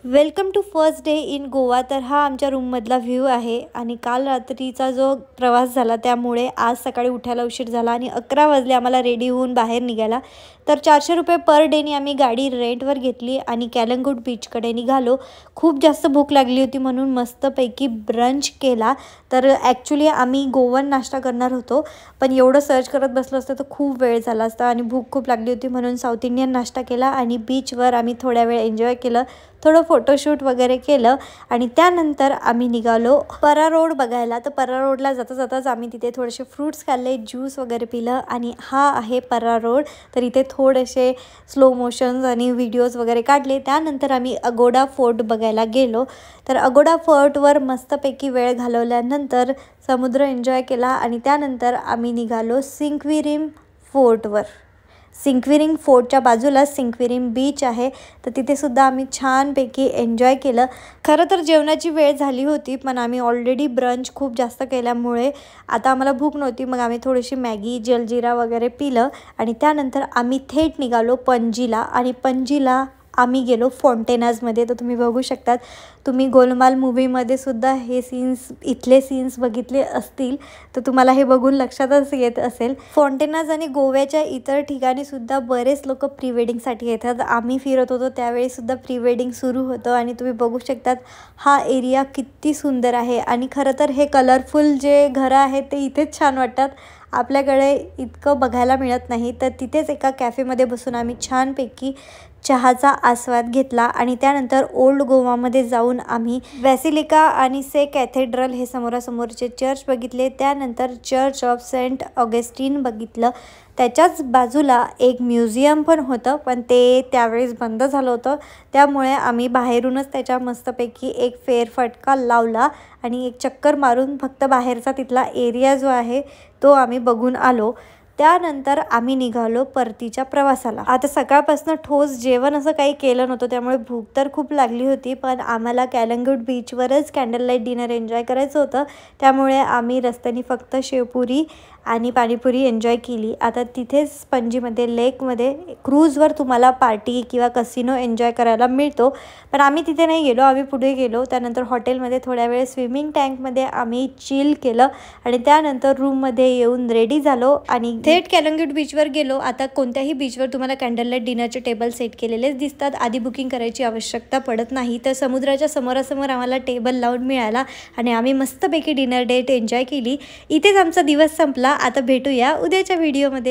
Welcome to first day in Goa. तर हा आमच्या रूममधला व्ह्यू आहे आणि काल रात्रीचा जो प्रवास झाला त्यामुळे आज सकाळी उठायला उशीर झाला आणि 11 वाजले आम्हाला रेडी होऊन बाहेर निघायला। तर 400 रुपये पर डेनी आम्ही गाडी रेंटवर घेतली आणि कॅलंगूट बीचकडे निघालो। खूप जास्त भूक लागली होती म्हणून मस्तपैकी ब्रंच केला। तर ॲक्च्युली आम्ही गोवन नाश्ता करणार होतो, पण एवढं सर्च करत बसलो असतं तर खूप वेळ झाला असता आणि भूक खूप लागली होती म्हणून साऊथ इंडियन नाश्ता केला आणि बीचवर आम्ही थोड्या वेळ एन्जॉय केलं, थोडं फोटोशूट वगैरे केलं आणि त्यानंतर आम्ही निघालो परा रोड बघायला। तर परा रोडला जाता जाताच आम्ही तिथे थोडेसे फ्रूट्स खाल्ले, ज्यूस वगैरे पिलं आणि हा आहे परा रोड। तर इथे थोडेसे स्लो मोशन्स आणि व्हिडिओज वगैरे काढले। त्यानंतर आम्ही अगोडा फोर्ट बघायला गेलो। तर अगोडा फोर्टवर मस्तपैकी वेळ घालवल्यानंतर समुद्र एन्जॉय केला आणि त्यानंतर आम्ही निघालो सिंक्वेरीम फोर्टवर। सिंक्वेरीम फोर्टच्या बाजूला सिंक्वेरीम बीच आहे, तर तिथे सुद्धा आम्ही छानपैकी एन्जॉय केलं। खरं तर जेवणाची वेळ झाली होती, पण आम्ही ऑलरेडी ब्रंच खूप जास्त केल्यामुळे आता आम्हाला भूक नव्हती। मग आम्ही थोडीशी मॅगी, जलजिरा वगैरे पिलं आणि त्यानंतर आम्ही थेट निघालो पणजीला आणि पणजीला आम्ही गेलो फॉन्टेनाजमध्ये। तर तुम्ही बघू शकतात, तुम्ही गोलमाल मूवीमध्ये सुद्धा हे इथले सीन्स बघितले असतील तर तुम्हाला हे बघून लक्षातच येत असेल। फॉन्टेनाज आणि गोव्याच्या इतर ठिकाणी सुद्धा बरेच लोक प्री वेडिंगसाठी येतात। आम्ही फिरत होतो त्यावेळी सुद्धा प्री वेडिंग सुरू होतं आणि तुम्ही बघू शकतात हा एरिया किती सुंदर आहे। आणि खरं तर हे कलरफुल जे घरं आहेत ते इथेच छान वाटतात, आपल्याकडे इतकं बघायला मिळत नाही। तर तिथेच एका कॅफेमध्ये बसून आम्ही छानपैकी चहाचा आस्वाद घेतला आणि त्यानंतर ओल्ड गोवामध्ये जाऊन आम्ही बॅसिलिका आणि से कॅथेड्रल हे समोरासमोरचे चर्च बघितले। त्यानंतर चर्च ऑफ सेंट ऑगस्टीन बघितलं। त्याच्याच बाजूला एक म्युझियम पण होतं, पण ते त्यावेळेस बंद झालं होतं, त्यामुळे आम्ही बाहेरूनच त्याच्या मस्तपैकी एक फेरफटका लावला आणि एक चक्कर मारून फक्त बाहेरचा तिथला एरिया जो आहे तो आम्ही बघून आलो। त्यानंतर आम्ही निघालो परतीच्या प्रवासाला। आता सकाळपासून ठोस जेवण असं काही केलं नव्हतं, त्यामुळे भूक तर खूप लागली होती, पण आम्हाला कॅलंगूट बीचवरच कॅन्डल लाईट डिनर एन्जॉय करायचं होतं, त्यामुळे आम्ही रस्त्याने फक्त शेवपुरी आणि पाणीपुरी एन्जॉय केली। आता तिथेच पणजीमध्ये लेकमध्ये क्रूजवर तुम्हाला पार्टी किंवा कसिनो एन्जॉय करायला मिळतो, पण आम्ही तिथे नाही गेलो, आम्ही पुढे गेलो। त्यानंतर हॉटेलमध्ये थोड्या वेळ स्विमिंग टँकमध्ये आम्ही चिल केलं आणि त्यानंतर रूममध्ये येऊन रेडी झालो आणि थेट कॅलंगूट बीचवर गेलो। आता कोणत्याही बीचवर तुम्हाला कॅन्डल लाईट डिनरचे टेबल सेट केलेलेच दिसतात, आधी बुकिंग करायची आवश्यकता पडत नाही। तर समुद्राच्या समोरासमोर आम्हाला टेबल लावून मिळाला आणि आम्ही मस्तपैकी डिनर डेट एन्जॉय केली। इथेच आमचा दिवस संपला। आता भेटूया उद्याच्या व्हिडिओमध्ये।